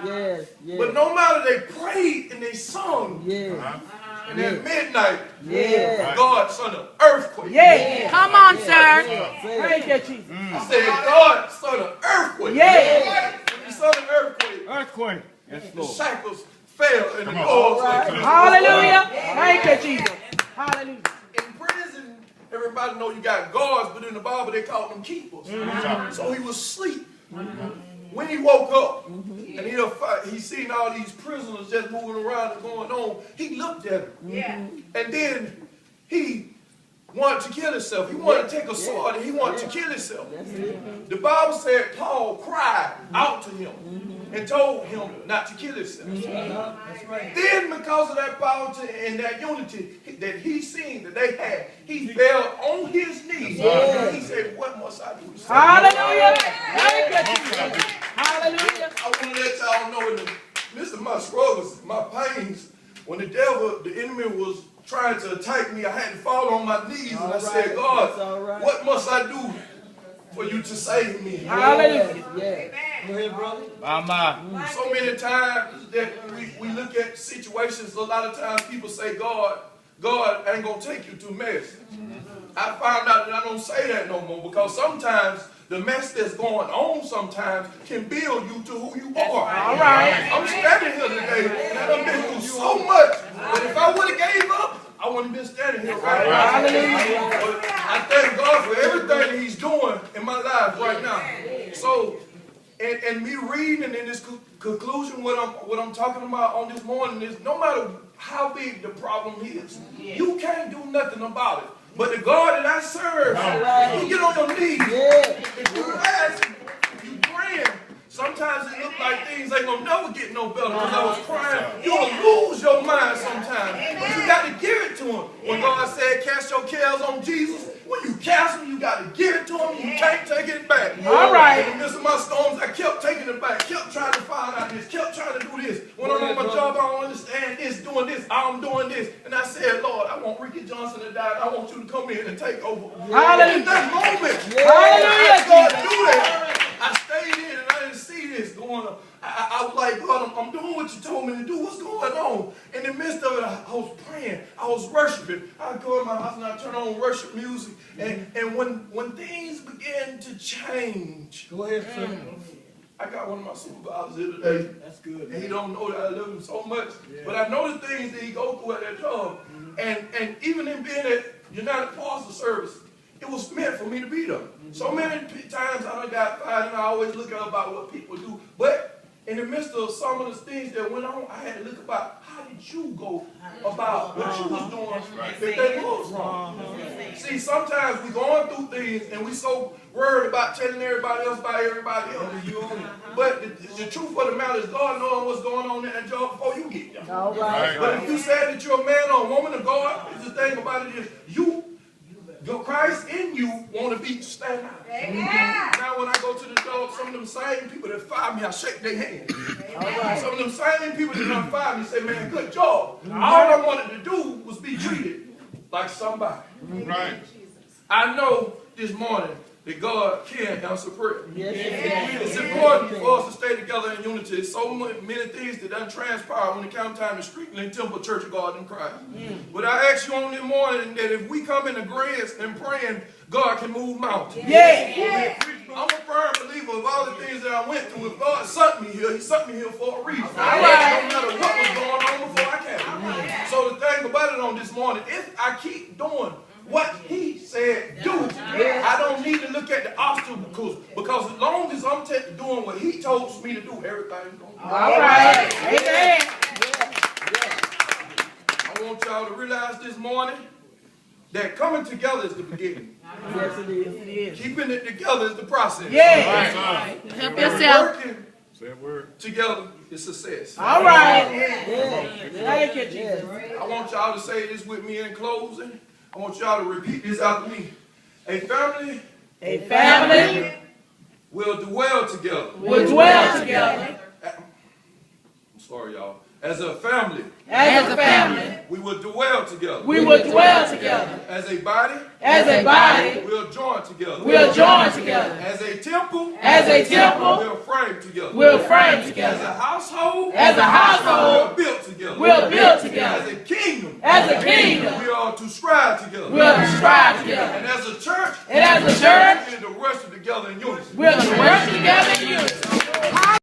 Yes, yes. But no matter they prayed and they sung. Yes. And at midnight, Yes. God sent an earthquake. Yes. Come on, sir. Thank you, Jesus. I said, God sent an earthquake. Yes. When he sent an earthquake, Earthquake. the shackles fell and the doors opened. Hallelujah. Thank you, Jesus. Hallelujah. In prison, everybody know you got guards, but in the Bible they called them keepers. So he was asleep. When he woke up and he seen all these prisoners just moving around and going on, he looked at them. And then he wanted to kill himself. He wanted to take a sword and he wanted to kill himself. The Bible said Paul cried out to him and told him not to kill himself. Then because of that power and that unity that he seen that they had, he fell on his knees. And he said, what must I do? Hallelujah. Thank you, Jesus. Hallelujah. I want to let y'all know in the midst of my struggles, my pains, when the enemy was trying to attack me, I had to fall on my knees and I said, God, what must I do for you to save me? Hallelujah. Yes. Go ahead, brother. So many times that we look at situations, a lot of times people say, God ain't going to take you to mess. I found out that I don't say that no more because sometimes the mess that's going on sometimes can build you to who you are. All right. I'm standing here today and I've been through so much that if I would have gave up, I wouldn't have been standing here right now. Hallelujah. But I thank God for everything that he's doing in my life right now. So, and me reading in this conclusion, what I'm talking about on this morning is no matter how big the problem is, you can't do nothing about it. But the God that I serve, you get on your knees. If you ask, if you praying, sometimes it looks like things ain't gonna never get no better. Because I was crying, you'll lose your mind sometimes. But you got to give it to him. When God said, cast your cares on Jesus, when you cast them, you got to give it to him. You can't take it back. All right. In the midst of my storms, I kept taking it back, kept trying to find out this, kept trying to do this. When I'm on my job, I don't understand this, doing this, I'm doing this. And I said, Lord, I want Ricky Johnson to die. I want you to come in and take over. Hallelujah. In that moment, Hallelujah. God do that. I stayed in and I didn't see this going on. I was like, God, I'm doing what you told me to do. What's going on? In the midst of it, I was praying. I was worshiping. I go in my house and I turn on worship music. And when things began to change, Go ahead, sir. I got one of my supervisors here today. That's good. And he don't know that I love him so much. But I know the things that he go through at that job. And even in being at United Parcel Service, it was meant for me to be there. So many times I done got fired and I always look up about what people do. But in the midst of some of the things that went on, I had to look about how did you go about what you was doing if that was wrong. See, sometimes we going through things and we so worried about telling everybody else about everybody else. But the truth of the matter is God knowing what's going on in that job before you get there. All right. But if you said that you're a man or a woman of God, the thing about it is your Christ in you want to be stand out. Now when I go to the job, some of them same people that fire me, I shake their hand. Some of them same people that don't fire me say, man, good job. All I wanted to do was be treated like somebody. Right. I know this morning that God can answer prayer. Yes. It's important for us to stay together in unity. There's so many things that done transpire when it comes time to Streetland Temple Church of God in Christ. But I ask you on this morning that if we come in agreement and praying, God can move mountains. Yes. I'm a firm believer of all the things that I went through. If God sent me here, he sent me here for a reason. All right. No matter what was going on before I came. So the thing about it on this morning, if I keep doing what he said do, I don't need to look at the obstacles because as long as I'm doing what he told me to do, everything's going to be All right. Amen. I want y'all to realize this morning that coming together is the beginning. Yes, it is. Keeping it together is the process. Yes. Help yourself. Working Say a word. together is success. All right. Yes. Thank you, Jesus. I want y'all to say this with me in closing. I want y'all to repeat this after me. A family will dwell together. will dwell together I'm sorry, y'all. As a family, as a family We will dwell together. We will dwell together. As a body, As a body, we'll join together. we'll join together. As a temple, As a temple, we'll frame together. we'll frame As together. a household, As a household, we'll build together. we'll build As together. a kingdom, As a kingdom, we are to strive together. we'll strive together. And as a church, And as a church, we need to worship together in unity. we'll work together in unity.